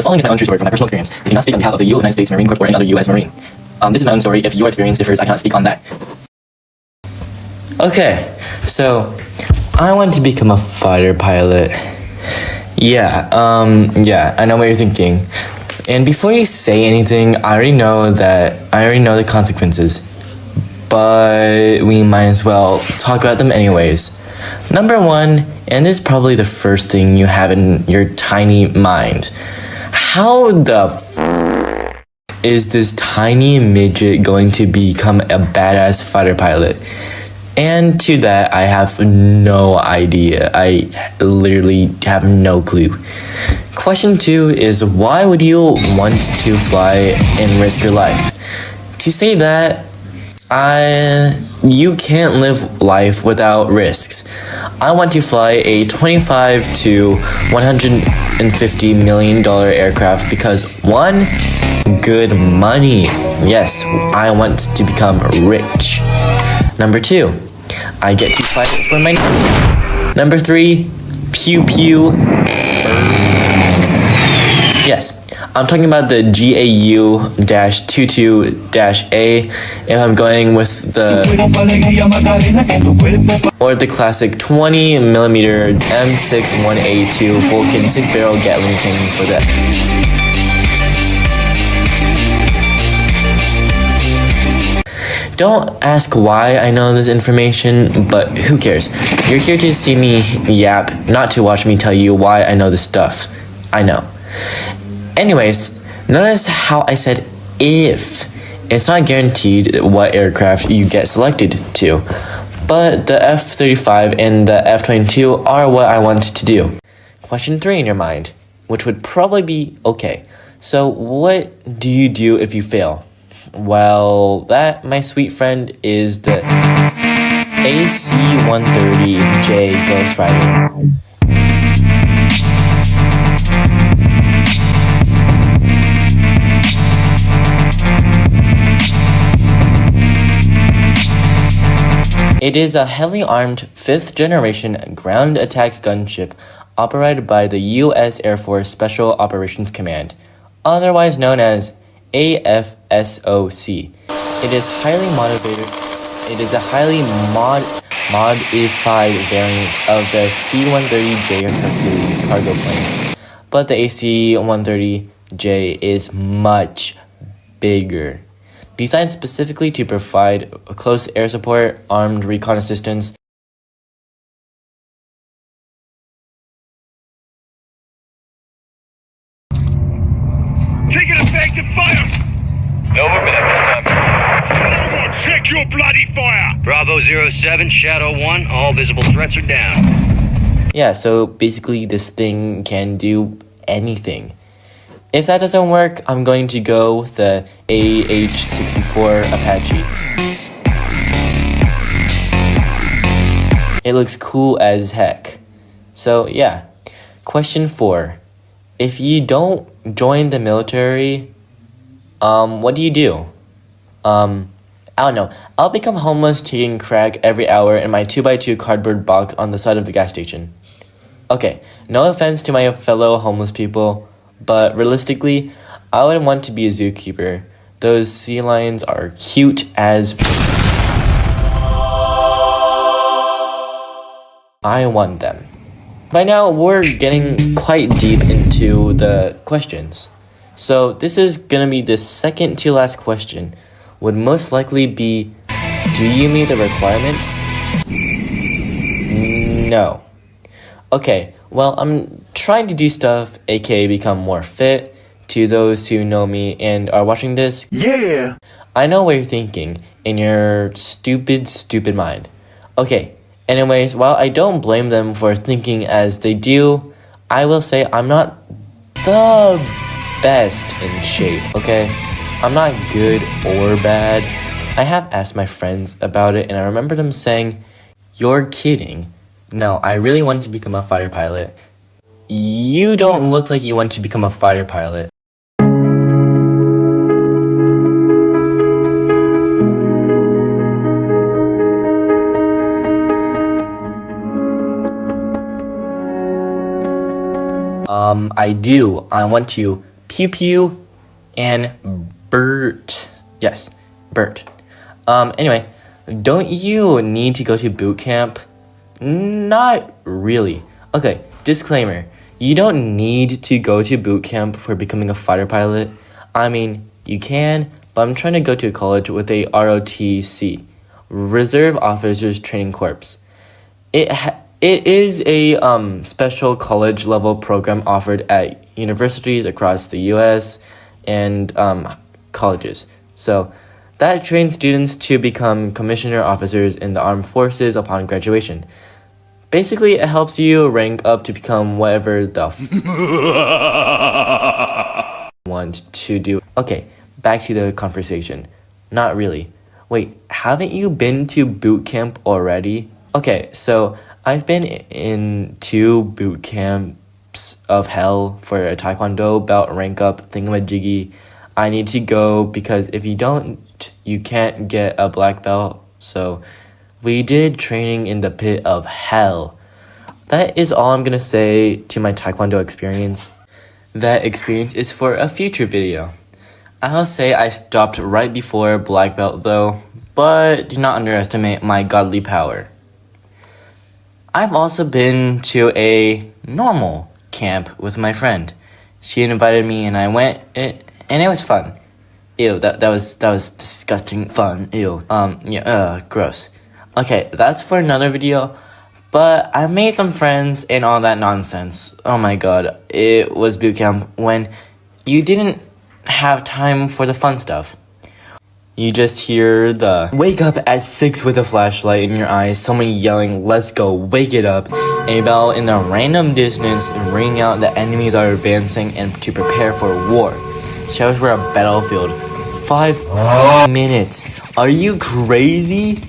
The following is my own true story from my personal experience. I do not speak on behalf of the United States Marine Corps or any other U.S. Marine. This is my own story. If your experience differs, I cannot speak on that. Okay, so I want to become a fighter pilot. Yeah, I know what you're thinking. And before you say anything, I already know the consequences. But we might as well talk about them anyways. Number one, and this is probably the first thing you have in your tiny mind. How the is this tiny midget going to become a badass fighter pilot? And to that, I have no idea. I literally have no clue. Question 2 is, why would you want to fly and risk your life? To say that, you can't live life without risks. I want to fly a $25 to $150 million aircraft because 1, good money. Yes, I want to become rich. Number 2, I get to fight for my name. Number 3, pew pew. Yes, I'm talking about the GAU-22-A if I'm going with the classic 20mm M61A2 Vulcan 6-barrel Gatling cannon for that. Don't ask why I know this information, but who cares? You're here to see me yap, not to watch me tell you why I know this stuff. I know. Anyways, notice how I said if. It's not guaranteed what aircraft you get selected to, but the F-35 and the F-22 are what I want to do. Question 3 in your mind, which would probably be, okay, so what do you do if you fail? Well, that, my sweet friend, is the AC-130J Ghost Rider. It is a heavily armed 5th generation ground attack gunship operated by the U.S. Air Force Special Operations Command, otherwise known as AFSOC. It is a highly modified variant of the C-130J Hercules cargo plane, but the AC-130J is much bigger. Designed specifically to provide close air support, armed recon assistance, taking effective fire! No movement at this time. Check your bloody fire! Bravo 07, Shadow 1, all visible threats are down. Yeah, so basically this thing can do anything. If that doesn't work, I'm going to go with the AH-64 Apache. It looks cool as heck. So yeah, question 4. If you don't join the military, what do you do? I don't know. I'll become homeless taking crack every hour in my 2x2 cardboard box on the side of the gas station. Okay, no offense to my fellow homeless people, but realistically, I would want to be a zookeeper. Those sea lions are cute as... I want them. By now, we're getting quite deep into the questions. So this is gonna be the second to last question. Would most likely be, do you meet the requirements? No. Okay, well, I'm trying to do stuff, aka become more fit. To those who know me and are watching this, Yeah! I know what you're thinking in your stupid mind. Okay, anyways, while I don't blame them for thinking as they do, I will say I'm not the best in shape, okay? I'm not good or bad. I have asked my friends about it and I remember them saying, "You're kidding." No, I really wanted to become a fighter pilot. You don't look like you want to become a fighter pilot. I do. I want to Pew Pew, and Bert. Yes, Bert. Anyway, don't you need to go to boot camp? Not really. Okay, disclaimer. You don't need to go to boot camp for becoming a fighter pilot. I mean, you can, but I'm trying to go to a college with a ROTC, Reserve Officers Training Corps. It is a special college level program offered at universities across the U.S. and colleges. So that trains students to become commissioner officers in the armed forces upon graduation. Basically, it helps you rank up to become whatever the want to do. Okay, back to the conversation. Not really. Wait, haven't you been to boot camp already? Okay, so I've been in 2 boot camps of hell for a taekwondo belt rank up thingamajiggy. I need to go because if you don't, you can't get a black belt. So we did training in the pit of hell. That is all I'm gonna say to my taekwondo experience. That experience is for a future video. I'll say I stopped right before black belt though, but do not underestimate my godly power. I've also been to a normal camp with my friend. She invited me and I went, and it was fun. Ew, that was disgusting fun. Ew. Gross. Okay, that's for another video. But I made some friends and all that nonsense. Oh my god, it was boot camp when you didn't have time for the fun stuff. You just hear the wake up at 6 with a flashlight in your eyes, someone yelling, let's go, wake it up, a bell in the random distance ringing out that enemies are advancing and to prepare for war. Shows we're a battlefield. 5 minutes. Are you crazy?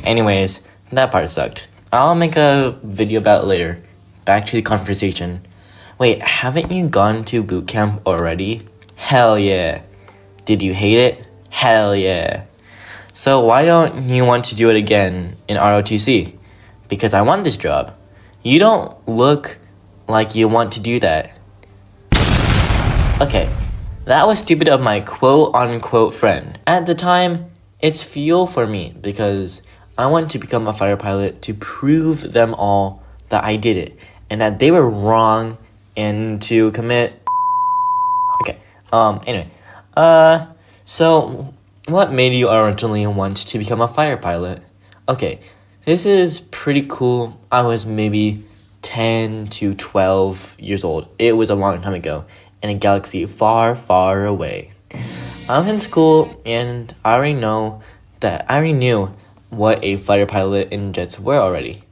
Anyways, that part sucked. I'll make a video about it later. Back to the conversation. Wait, haven't you gone to boot camp already? Hell yeah. Did you hate it? Hell yeah. So why don't you want to do it again in ROTC? Because I want this job. You don't look like you want to do that. Okay, that was stupid of my quote-unquote friend. At the time, it's fuel for me because I want to become a fighter pilot to prove them all that I did it and that they were wrong and to commit. Okay, anyway. So what made you originally want to become a fighter pilot? Okay, this is pretty cool. I was maybe 10 to 12 years old. It was a long time ago in a galaxy far, far away. I was in school and I already knew what a fighter pilot in jets were already.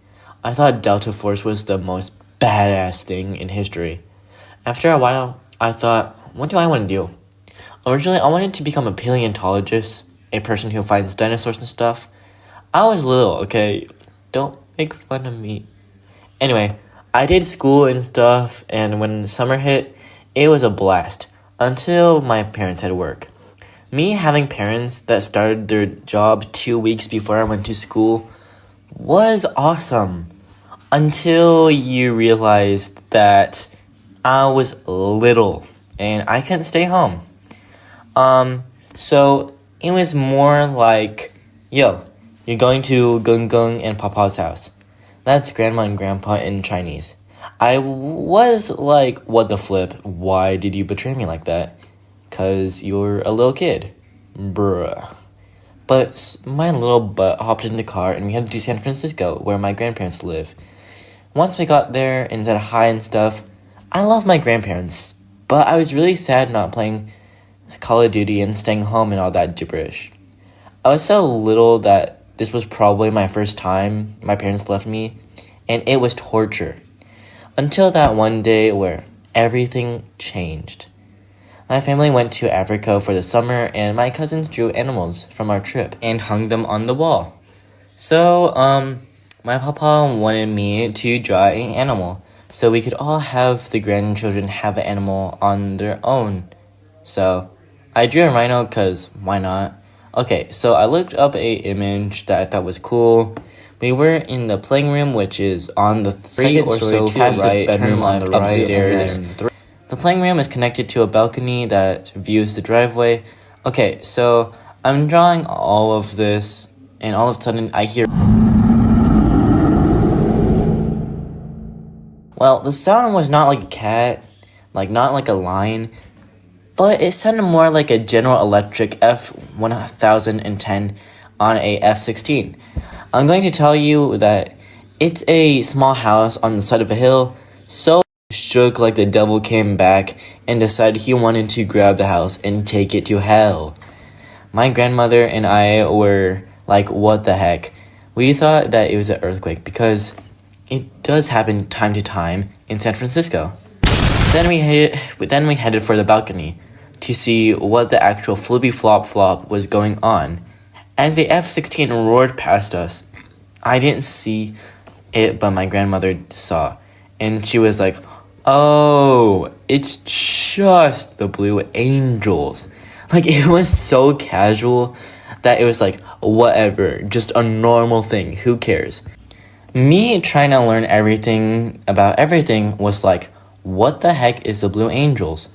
I thought Delta Force was the most badass thing in history. After a while, I thought, what do I want to do? Originally, I wanted to become a paleontologist, a person who finds dinosaurs and stuff. I was little, okay? Don't make fun of me. Anyway, I did school and stuff, and when summer hit, it was a blast, until my parents had work. Me having parents that started their job 2 weeks before I went to school was awesome. Until you realized that I was little and I couldn't stay home. So it was more like, yo, you're going to Gung Gung and Papa's house. That's grandma and grandpa in Chinese. I was like, what the flip? Why did you betray me like that? 'Cause you're a little kid. Bruh. But my little butt hopped in the car and we headed to San Francisco, where my grandparents live. Once we got there and said hi and stuff, I love my grandparents, but I was really sad not playing Call of Duty and staying home and all that gibberish. I was so little that this was probably my first time my parents left me, and it was torture. Until that one day where everything changed. My family went to Africa for the summer and my cousins drew animals from our trip and hung them on the wall. So, my papa wanted me to draw an animal so we could all have the grandchildren have an animal on their own. So, I drew a rhino because why not? Okay, so I looked up a image that I thought was cool. We were in the playing room, which is on the 3rd or so past the right, bedroom on the right, upstairs. The playing room is connected to a balcony that views the driveway. Okay, so I'm drawing all of this, and all of a sudden I hear... Well, the sound was not like a cat, like not like a lion, but it sounded more like a General Electric F1010 on a F-16. I'm going to tell you that it's a small house on the side of a hill, so shook like the devil came back and decided he wanted to grab the house and take it to hell. My grandmother and I were like, what the heck? We thought that it was an earthquake because it does happen time to time in San Francisco. Then we headed for the balcony to see what the actual flippy flop flop was going on. As the F-16 roared past us, I didn't see it, but my grandmother saw. And she was like, oh, it's just the Blue Angels. Like, it was so casual that it was like, whatever, just a normal thing, who cares? Me trying to learn everything about everything was like, what the heck is the Blue Angels?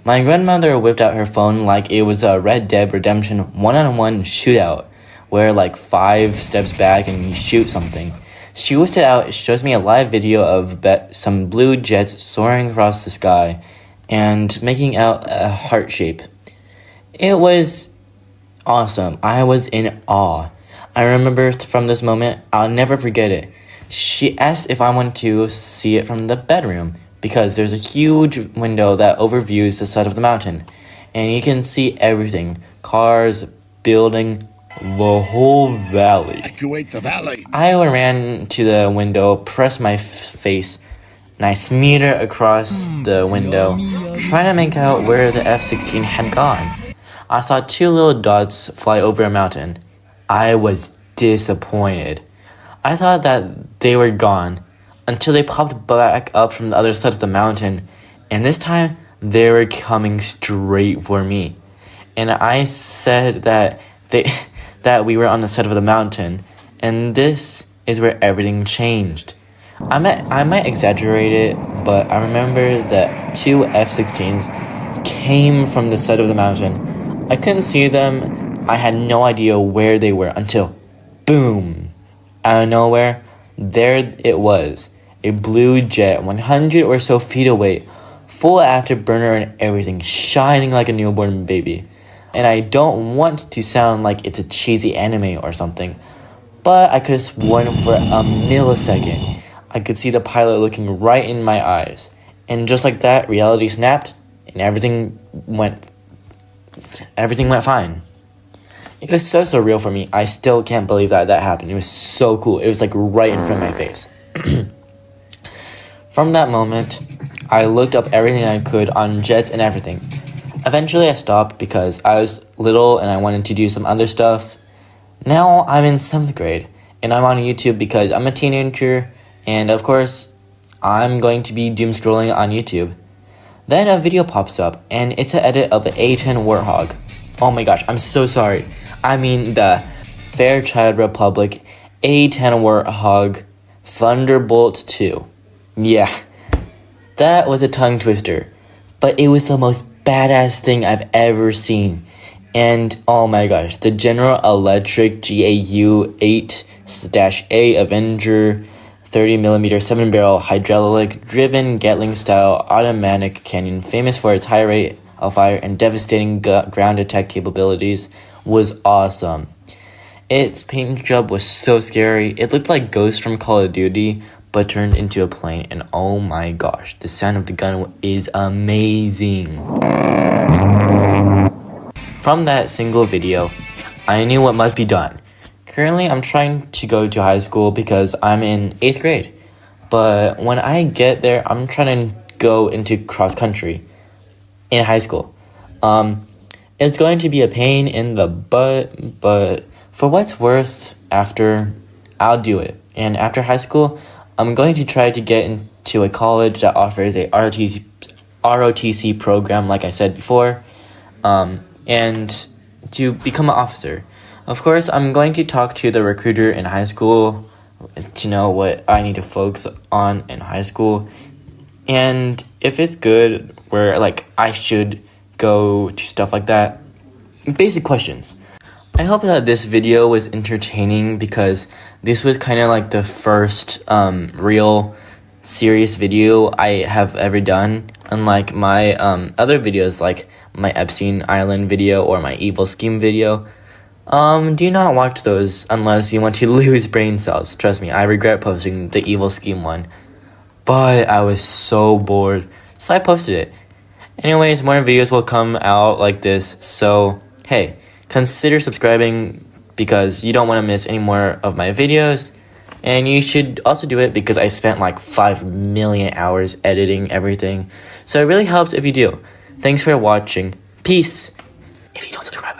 My grandmother whipped out her phone like it was a Red Dead Redemption one-on-one shootout, where like 5 steps back and you shoot something. She whips it out, shows me a live video of some blue jets soaring across the sky and making out a heart shape. It was awesome. I was in awe. I remember from this moment, I'll never forget it. She asked if I wanted to see it from the bedroom because there's a huge window that overviews the side of the mountain and you can see everything. Cars, building, the whole valley. Evacuate the valley. I ran to the window, pressed my face, and I smeared it across the window, trying to make out where the F-16 had gone. I saw 2 little dots fly over a mountain. I was disappointed. I thought that they were gone until they popped back up from the other side of the mountain, and this time they were coming straight for me. And I said that we were on the side of the mountain, and this is where everything changed. I might exaggerate it, but I remember that 2 F-16s came from the side of the mountain. I couldn't see them. I had no idea where they were until, boom, out of nowhere, there it was. A blue jet 100 or so feet away, full afterburner and everything, shining like a newborn baby. And I don't want to sound like it's a cheesy anime or something, but I could have sworn for a millisecond I could see the pilot looking right in my eyes. And just like that, reality snapped and everything went fine. It was so surreal for me. I still can't believe that happened. It was so cool. It was like right in front of my face. From that moment, I looked up everything I could on jets and everything. Eventually I stopped because I was little and I wanted to do some other stuff. Now I'm in 7th grade and I'm on YouTube because I'm a teenager and of course I'm going to be doom scrolling on YouTube. Then a video pops up and it's an edit of an A10 Warthog. Oh my gosh, I'm so sorry. I mean the Fairchild Republic A10 Warthog Thunderbolt 2. Yeah, that was a tongue twister, but it was the most badass thing I've ever seen. And oh my gosh, the General Electric GAU 8-A Avenger 30mm 7-barrel hydraulic driven Gatling style automatic cannon, famous for its high rate of fire and devastating ground attack capabilities, was awesome. Its paint job was so scary. It looked like Ghost from Call of Duty, but turned into a plane, and oh my gosh, the sound of the gun is amazing. From that single video, I knew what must be done. Currently, I'm trying to go to high school because I'm in 8th grade. But when I get there, I'm trying to go into cross country in high school. It's going to be a pain in the butt, but for what's worth, I'll do it. And after high school, I'm going to try to get into a college that offers a ROTC program, like I said before, and to become an officer. Of course, I'm going to talk to the recruiter in high school to know what I need to focus on in high school. And if it's good, where like I should go to stuff like that. Basic questions. I hope that this video was entertaining because this was kind of like the first real serious video I have ever done. Unlike my other videos like my Epstein Island video or my Evil Scheme video. Do not watch those unless you want to lose brain cells. Trust me, I regret posting the Evil Scheme one. But I was so bored, so I posted it. Anyways, more videos will come out like this, so hey, consider subscribing because you don't want to miss any more of my videos. And you should also do it because I spent like 5 million hours editing everything. So it really helps if you do. Thanks for watching. Peace. If you don't subscribe,